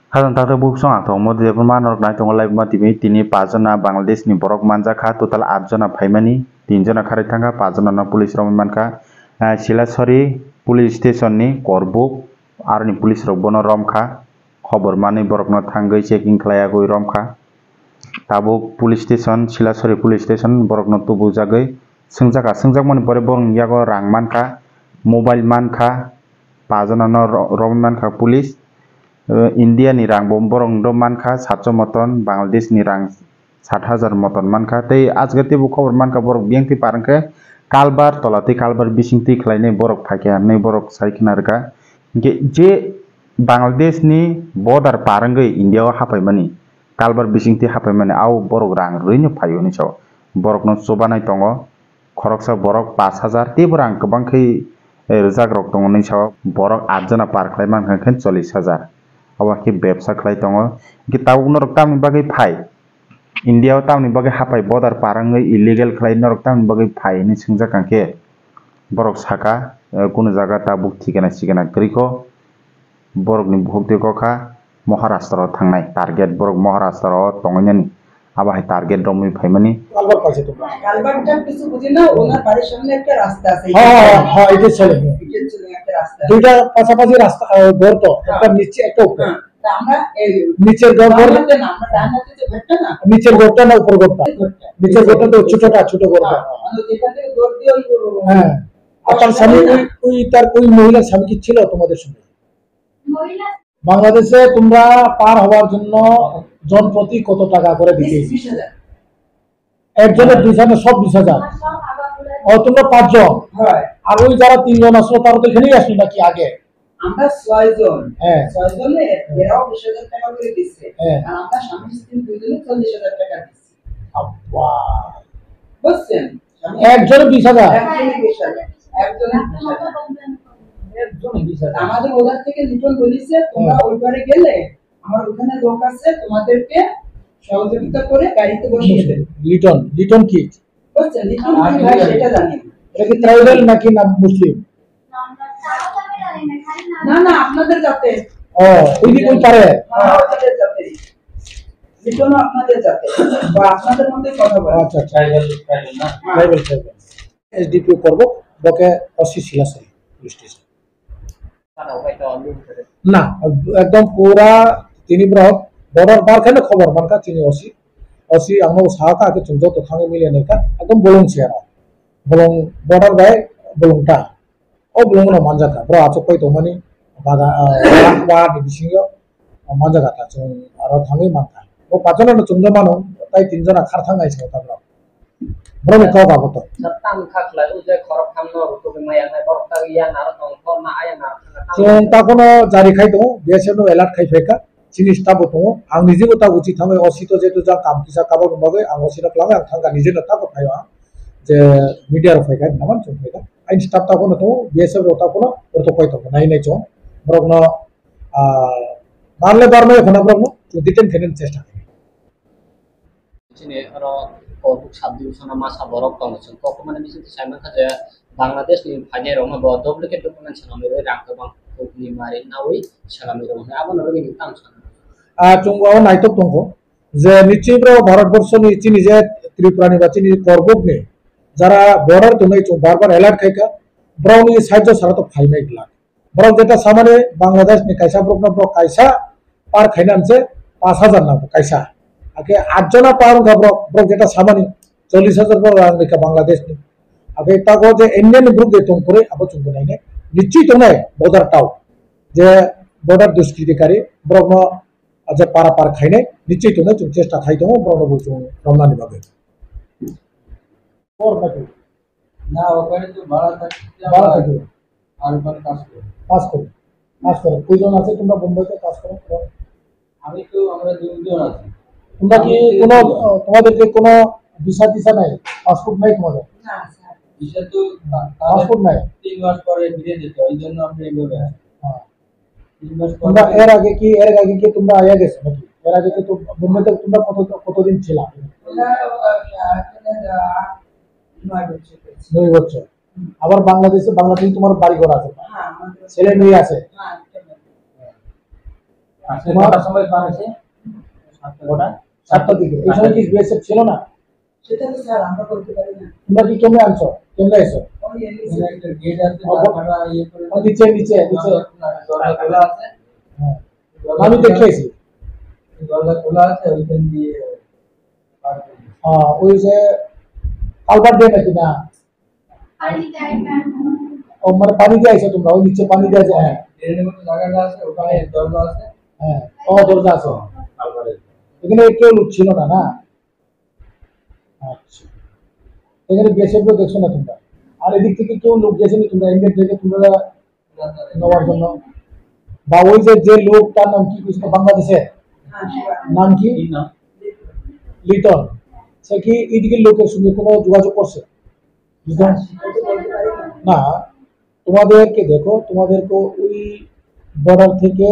Hasan tata buk song atong mod je man rok nai tong live ma timi tini 5 jona Bangladesh ni borok manjaka total 8 jona phaimani 3 jona khari thanga 5 jona na police rok manka Silasori police station ni korbuk ar ni police rok bono romkha khobor mani borok no thangai checking khlaya goi romkha tabuk police station Silasori police station borok no tubu jagai swngjak mani pore borok yago rang manka mobile manka 5 jona no rom manka police India ni rang borong do manka 700 moton Bangladesh ni rang 60,000 moton manka tei ajgati bu khobor manka borok bengti parangke kalbar tolati kalbar bisingti khlainai borok phaikha nei borok saikna rga je Bangladesh ni border parangoi India o hapaimani kalbar bisingti hapaimani au borok rang roino phaio ni so borok no chobanai tongo khoroksa borok 5,000 te borang kwbang khai rijak rok tongo ni so borok 8 jona par khlai manka 40,000 awa ke ব্যবসা khlai tongo ke tabuk norok tamni bagai phai India o tamni bagai hapai border parangai illegal khlai norok tamni bagai phai ni singjak kangke borok saka kono jaga tabuk thikana sikana kriko borok ni bhukti kokha Maharashtra thangnai target borok Maharashtra o tongoni আবার target রমই ফাইমানি কালবার পাশে তো কালবারটা কিছু বুঝি না ওনার বাড়ির সামনে একটা রাস্তা আছে হ্যাঁ এটা চলে একটা রাস্তা দুইটা পাশাপাশি রাস্তা ঘর তো একটা নিচে একটা উপরে তা আমরা এই নিচের ঘর বাংলাতে না আমরা ডান হাতে যে ঘরটা না নিচের ঘরটা না উপর ঘরটা নিচের ঘরটা তো ছোট ঘরটা আমরা যেখান থেকে দৌড় দিয়ে ওই হ্যাঁ আপনার স্বামী ওই তার ওই মহিলার স্বামী কি ছিল তোমাদের সঙ্গে মহিলা বাংলাদেশে তোমরা পার হওয়ার জন্য জন প্রতি কত টাকা করে দিতে 20,000 একজনের 20,000 সব 20,000 ও তোমরা 5 জন হয় আর ওই যারা 3 জন আসলো তারা তো এখানেই আসলো নাকি আগে আমরা 6 জন হ্যাঁ 6 জনে এরাও 20,000 টাকা করে দিচ্ছে হ্যাঁ আর আমরা স্বামী স্ত্রী দুজনে 40,000 টাকা দিচ্ছি আব্বা বুঝছেন একজনে 20,000 একজনে 20,000 একজনে 20,000 আমাদের ওধার থেকে লিটন বলেছে তোমরা ওইবারে গেলে আমার ওখানে লোক আছে তোমাদেরকে সহযোগিতা করে গাড়িতে বসিয়ে দেবে লিটন কি বুঝছেন লিটন কি ভাই সেটা জানি এটা কি ট্রাইবাল নাকি না মুসলিম না না আপনাদের জাতে ও ওই কি কোন পারে আপনাদের জাতে লিটন আপনাদের জাতে বা আপনাদের মধ্যে কথা বলে আচ্ছা ট্রাইবাল এসডিপি করব বকে অসি শিলাসরি পুলিশ স্টেশন না একদম পুরা তিনি বর্ডার বার খানে খবর মানকা তিনি অসি আংনো সাহাকা আগে চুন যত থাঙ্গে মিলে নেকা একদম বলং সেরা বলং বর্ডার বাই বলংটা ও বলং না মানজাকা ব্র আচক পাই তো মানি বাগা ওয়া ডিবিসিও মানজাকা তা চুন আর থাঙ্গে মানকা ও পাঁচজন না চুন মানো তাই তিনজনা খার থাঙ্গাই ছিল তাবলা ব্র কাও গাবত Tam kakla uje korok kamno rutu maya na borok ta ya na tong thon na aya na চুন তা কোনো জারি খাই তো বিএসএফ এলার্ট খাই ফেকা জিনিস তাবো তো আং নিজে তা উচিত থাঙ্গে অসি তো যেহেতু যা কাম কিসা কাবা বাগে আং অসিরা ক্লামে আং থাঙ্গা নিজে না তাকো ফাইবা যে মিডিয়ার ফাইকা নামান চুন ফাইকা আইন স্টাফ তা কোনো তো বিএসএফ রতা কোনো তো কই তো নাই নাই চো বরক না মারলে বারমে খনা বরক না দিতেন ফেনেন চেষ্টা করে sini ro koduk sabdi usana masa borok tong chen ko mana bisin ti saiman kha ja Bangladesh ni phane ro ma bo duplicate document chana me rang ka bang ko ni mari nawi salami ro na abon ro ni tam chana চুঙ্গাও নাইতো তঙ্গ যে নিশ্চয়ই ভারতবর্ষ নিশ্চয় নিজে ত্রিপুরা নিবাসী নিজে করবক নেই যারা border তো নেই বারবার অ্যালার্ট খাইকা ব্রাউন এই সাহায্য সারা তো ফাই নাই গলা বরং যেটা সামানে বাংলাদেশ নি কাইসা ব্রক না ব্রক কাইসা পার খাইনানছে 5,000 না কাইসা আগে 8 জনা পার গাব্রক ব্রক যেটা সামানে 40,000 ব্রক রাং রেখা বাংলাদেশ নি আগে তাগো যে ইন্ডিয়ান গ্রুপ দে তং করে আবো চুঙ্গ নাই নিশ্চয়ই তো নাই বর্ডার টাও যে বর্ডার দুষ্কৃতিকারী ব্রক না আজ পারা পার খাই নাই নিশ্চয়ই তো না চেষ্টা খাই তো ব্রক বলছো রমনা নিবাগে और নাকি না ওখানে তো ভাড়া থাকে আর ওখানে কাজ করো কয়জন আছে তোমরা বোম্বেতে কাজ করো আমি তো আমরা দুজন আছি তোমরা কি কোনো তোমাদেরকে কোনো ভিসা টিসা নাই পাসপোর্ট নাই তোমাদের না স্যার ভিসা তো পাসপোর্ট নাই 3 মাস পরে ফিরে যেতে ওই জন্য আমরা এইভাবে আসি হ্যাঁ 3 মাস তোমরা পরে এর আগে কি তোমরা আয়া গেছো নাকি এর আগে কি তো বোম্বেতে তোমরা কতদিন ছিলা ওরা এখানে 9 বছর আবার বাংলাদেশে তোমার বাড়ি ঘর আছে হ্যাঁ আমাদের ছেলে মেয়ে আছে হ্যাঁ আজকে কটার সময় পার হয়েছে? 7টার দিকে। এই সময় কি বিএসএফ ছিল না? সেটা তো স্যার আমরা বলতে পারি না। তোমরা কি কেমনে আনছো, কেমনে এসো? ওই এলিসে একটা গেট আছে, তারপরে ইয়ে করে নিচে নিচে নিচে দরজা খোলা আছে, হ্যাঁ, আমি দেখেছি। দরজা খোলা আছে, ওইখান দিয়ে পার করে দিয়েছে। ওই যে কালবার দিয়ে নাকি না, ও মানে পানি দিয়ে আইছো তোমরা, ওই নিচে পানি দিয়ে যায়। হ্যাঁ ট্রেনের মতো জায়গাটা আছে, ওখানে দরজা আছে, হ্যাঁ, ও দরজা আছে। তারপরে এখানে কেউ লোক ছিল না না? আচ্ছা, এখানে বিএসএফ দেখছো না তোমরা? আর এদিক থেকে কেউ লোক গেছেনি তোমরা ইন্ডিয়ান থেকে তোমরা নেওয়ার জন্য? বা ওই যে যে লোক, তার নাম কি কিছু বাংলাদেশে হ্যাঁ শিবা নাম কি? কি না লিটন। সে কি এদিকের লোকের সঙ্গে কোনো যোগাযোগ করছে? লিটন সেটা তো বলতে পারি না। না, তোমাদেরকে দেখো, তোমাদেরকে ওই বর্ডার থেকে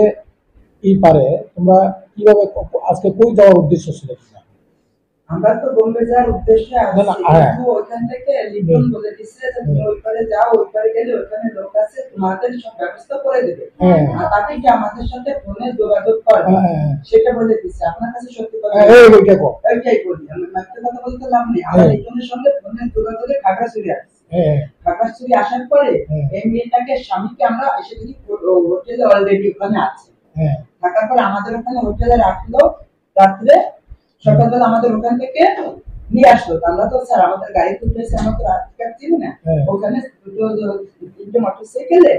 পারে তোমরা কিভাবে আজকে কই যাওয়ার উদ্দেশ্য ছিল তোমরা? আমরা তো বোম্বে যাওয়ার উদ্দেশ্যে না, আসছি, না, হ্যাঁ। কিন্তু ওইখান থেকে লিটন বলে দিচ্ছে যে তুমি ওই পারে যাও, ওই পারে গেলে ওখানে লোক আছে, তোমাদের সব ব্যবস্থা করে দেবে। হ্যাঁ। আর বাকিটা আমাদের সাথে ফোনে যোগাযোগ করবে, হ্যাঁ। সেটা বলে দিচ্ছে। আপনার কাছে সত্যি কথা এই ওইটা কো। ওইটাই বলি, আমি মিথ্যে কথা বলতে লাভ নেই। আমরা হ্যাঁ। লিটনের সঙ্গে ফোনে যোগাযোগে খাগড়াছড়ি আসছি। হ্যাঁ খাগড়াছড়ি আসার পরে হ্যাঁ। এই মেয়েটাকে স্বামীকে আমরা এসে দেখি হোটেলে অলরেডি ওখানে আছে। হ্যাঁ থাকার পর আমাদের ওখানে হোটেলে রাখলো, রাত্রে সকালবেলা আমাদের ওখান থেকে নিয়ে আসলো। তো আমরা তো স্যার আমাদের গাড়িতে উঠেছে, আমরা তো রাস্তাঘাট চিনি না, হ্যাঁ। ওখানে তিনটে মোটরসাইকেলে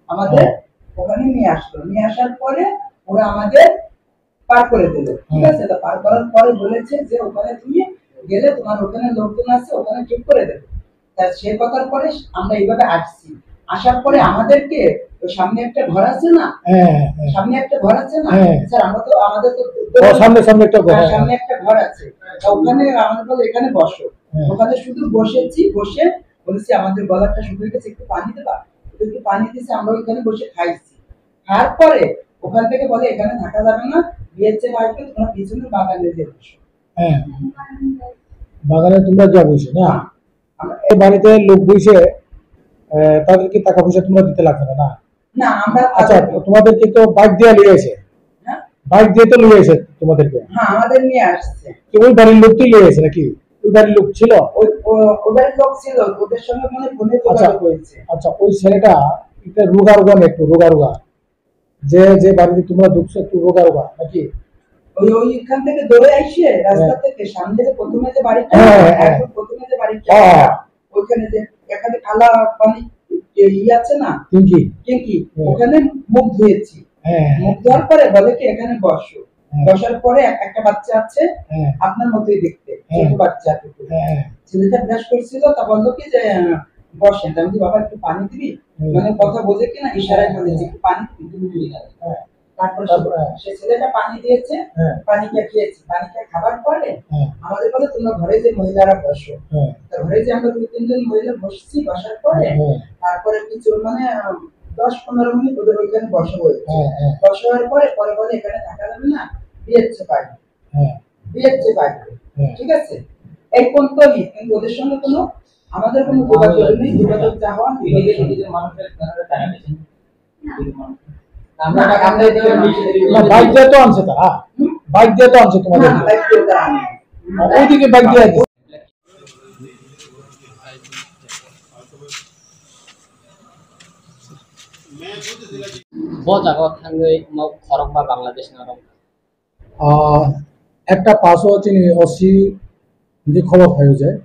আমাদের হ্যাঁ। ওখানে নিয়ে আসলো। নিয়ে আসার পরে ওরা আমাদের পার করে দিল, ঠিক আছে। তো পার করার পরে বলেছে যে ওখানে তুমি গেলে তোমার ওখানে লোকজন আছে, ওখানে ঠিক করে দেবে। তা সে কথার পরে আমরা এইভাবে আসছি। আসার পরে আমাদেরকে ওই সামনে একটা ঘর আছে না, হ্যাঁ হ্যাঁ। সামনে একটা ঘর আছে না হ্যাঁ। স্যার, আমরা তো আমাদের তো ও সামনে সামনে একটা ঘর। হ্যাঁ, সামনে একটা ঘর আছে। তা ওখানে আমাদের বলে এখানে বসো। হ্যাঁ। ওখানে শুধু বসেছি, বসে বলেছি আমাদের গলাটা শুকিয়ে গেছে, একটু পানি দেবা। একটু পানি দিয়েছে, আমরা ওইখানে বসে খাইছি। খাওয়ার পরে ওখান থেকে বলে এখানে থাকা যাবে না, বিয়েছে আসবে, তোমরা পিছনে বাগানে যে বসো। হ্যাঁ, বাগানে তোমরা যা বসে না, আমরা এই বাড়িতে লোক বসে, তাদেরকে টাকা পয়সা তোমরা দিতে লাগবে না? না না আমরা আচ্ছা, তোমাদেরকে তো বাইক দিয়ে নিয়ে এসে, হ্যাঁ বাইক দিয়ে তো নিয়ে এসে তোমাদেরকে, হ্যাঁ আমাদের নিয়ে আসছে। কি ওই বাড়ির লোকটি নিয়ে এসে নাকি? ওই বাড়ির লোক ছিল? ওদের লোক ছিল, ওদের সঙ্গে মানে ফোনে আচ্ছা যোগাযোগ হয়েছে। আচ্ছা, ওই ছেলেটা একটু রোগা রোগা না, একটু রোগা রোগা, যে যে বাড়িতে তোমরা ঢুকছো একটু রোগা রোগা নাকি? ওইখান থেকে দৌড়ে আসছে রাস্তা থেকে, সামনে যে প্রথমে যে বাড়িটা, হ্যাঁ, হ্যাঁ। একদম প্রথমে যে বাড়িটা, হ্যাঁ। ওইখানে যে এখানে কালা পানি আছে না, কি? কি হ্যাঁ। ওখানে মুখ ধুয়েছি। হ্যাঁ মুখ ধোয়ার পরে বলে কি এখানে বসো। হ্যাঁ। বসার পরে একটা বাচ্চা আছে হ্যাঁ আপনার মতোই দেখতে, হ্যাঁ। ছোট বাচ্চা টুকু। হ্যাঁ ছেলেটা ব্রাশ করছিল, তা বললো কি যে বসেন। তা আমি বলি, বাবা একটু পানি দিবি? হুম। মানে কথা বোঝে কিনা, ইশারায় বলেছে একটু পানি দিবি। হ্যাঁ। তারপরে তারপরে? সে ছেলেটা পানি দিয়েছে, হ্যাঁ। পানিটা খেয়েছি। পানিটা খাবার পরে হ্যাঁ। আমাদের বলে তোমরা ঘরে যে মহিলারা বসো। হ্যাঁ। তা ঘরে যে আমরা 2-3 জন মহিলা বসছি, বসার পরে হ্যাঁ। তারপরে কিছু মানে 10-15 মিনিট ওদের ওইখানে বসা হয়েছে। হ্যাঁ। হ্যাঁ। বসা হওয়ার পরে পরে বলে এখানে থাকা যাবে না, বিয়েছে পাই, হ্যাঁ। বিয়েছে পাই, হ্যাঁ। ঠিক আছে। এই পর্যন্তই, কিন্তু ওদের সঙ্গে কোনো আমাদের কোনো যোগাযোগ নেই। যোগাযোগ যা হওয়ার নিজেদের মানুষের টাকা দিয়েছেন আমরা না, টাকা আমরা দিয়ে না, বাইক দিয়ে তো আনছে তারা, বাইক দিয়ে তো আনছে তোমাদের। না, বাইক দিয়ে তারা আনে। ওইদিকে বাইক দিয়ে আছে। Bo jago thangai mau khorok ba Bangladesh na rom. একটা পাঁচও চিনি অসি যে খবর হয়ে যায়,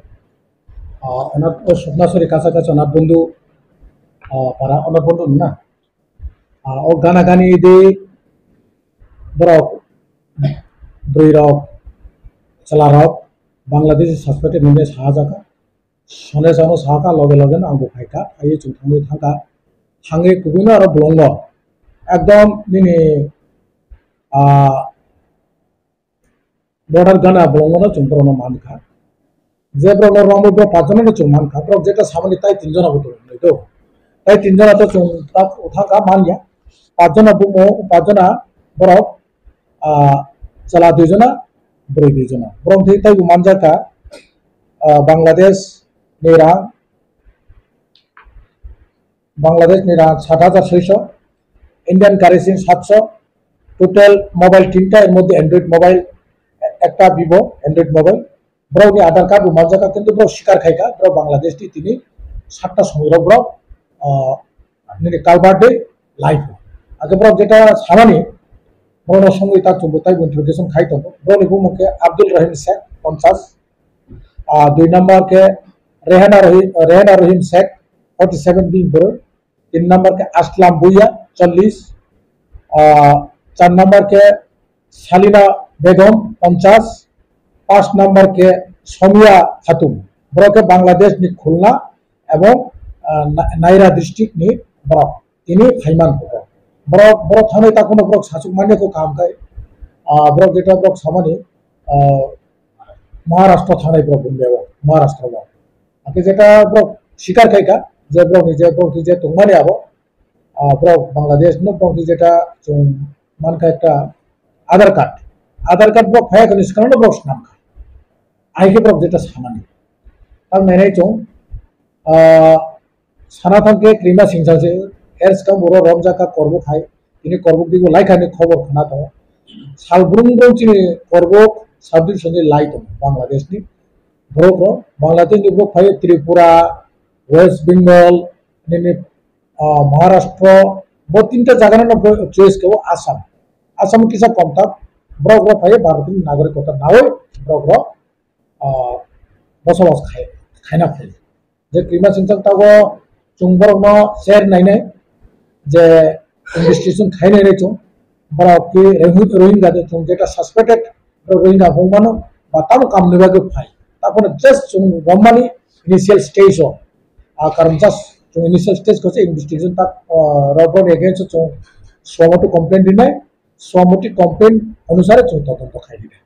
ওনার ও স্বপ্নাশ্বরী কাছাকাছি ওনার বন্ধু, পাড়া ওনার বন্ধু না, ও গানাগানি দিয়ে বরক দুই রক চালা রক বাংলাদেশ সাসপেক্টেড নিয়ে সাহাজাকা সনে সানো সাহাকা লগে লগে আंगो फायका फायो जों थाङै गुबुन आरो ब्लंग एकदम दिनै बर्डार गाना ब्लंगनो जों ब्रनो मानखा जे ब्रनो रंगो बो पाजनो जों मानखा ब्रक जेटा सामनि ताई तिनजना गतो नैतो ताई तिनजना तो जों ताक उठाका मानिया पाजनो बुमो पाजना बरक चला दुइजना ब्रै दुइजना ब्रम थै ताई मानजाका बांग्लादेश निरां 7,600 इंडियन कारेंसि 700 টোটাল মোবাইল তিনটা এর মধ্যে অ্যান্ড্রয়েড মোবাইল একটা ভিভো অ্যান্ড্রয়েড মোবাইল ব্রাউনি আধার কার্ড মানজাকা কিন্তু ব্রাউ শিকার খাইকা ব্রাউ বাংলাদেশ তিনি 7টা সময় ব্রাউ কালবার্ডে লাইভ আগে ব্রাউ যেটা সামানি ব্রাউনের সঙ্গে তার চুম্বতাই ইন্ট্রোগেশন খাইতো ব্রাউনি মুখে আব্দুল রহিম শেখ 50 2 नंबर के रेहाना रहीम शेख 47 दिन पर 3 नंबर के असलम भुइया 40 4 नंबर के सालिना बेगम 50 5 नंबर के सोमिया खातून बड़ो के बांग्लादेश नि खुलना एवं नायरा डिस्ट्रिक्ट नि बड़ो इन्हीं फाइमान बड़ो बड़ो बड़ो थाने तक उन बड़ो शासक मान्य को काम करे बड़ो जेटा बड़ो सामान्य महाराष्ट्र थाने बड़ो बुंदे महाराष्ट्र बड़ो आके जेटा बड़ो शिकार खाइका जे बड़ो निजे तुंगमाने आबो बड़ो बांग्लादेश न बड़ो जेटा जों मान का एक आधार कार्ड बड़ो फाया कनिस कारण बड़ो नाम का आइके बड़ो जेटा सामान्य तब मैंने चों सनातन के क्रीमा सिंह से एर्स का बड़ो रमजा का करबो खाई इन्हें करबो दिगो लाइक आने खबर खाना तो सालब्रुम बड़ो चिने करबो साबदिन संगे लाइट बांग्लादेश नि बड़ो बांग्लादेश नि बड़ो फाई त्रिपुरा वेस्ट बेंगल ने महाराष्ट्र वो तीनटा जगह ना चॉइस के वो आसाम किसा कम था बड़ो फाई भारतीय नागरिकता नावे बड़ो बसवास खाना खाई जे क्रीमा सिंचन तागो चुंबर न शेयर नहीं जे इन्वेस्टिगेशन खाई नहीं चुं बड़ा की रोहिंगा दे चुं जेटा सस्पेक्टेड रोहिंगा होमानो बाताम काम निबागे फाई तापन जस्ट चुं रमानी इनिशियल स्टेज हो कारण जस्ट चुं इनिशियल स्टेज को से इन्वेस्टिगेशन तक रबर अगेंस्ट चुं स्वामोटी कंप्लेंट दिनाय स्वामोटी कंप्लेंट अनुसार चुं तदন্ত खाई दिनाय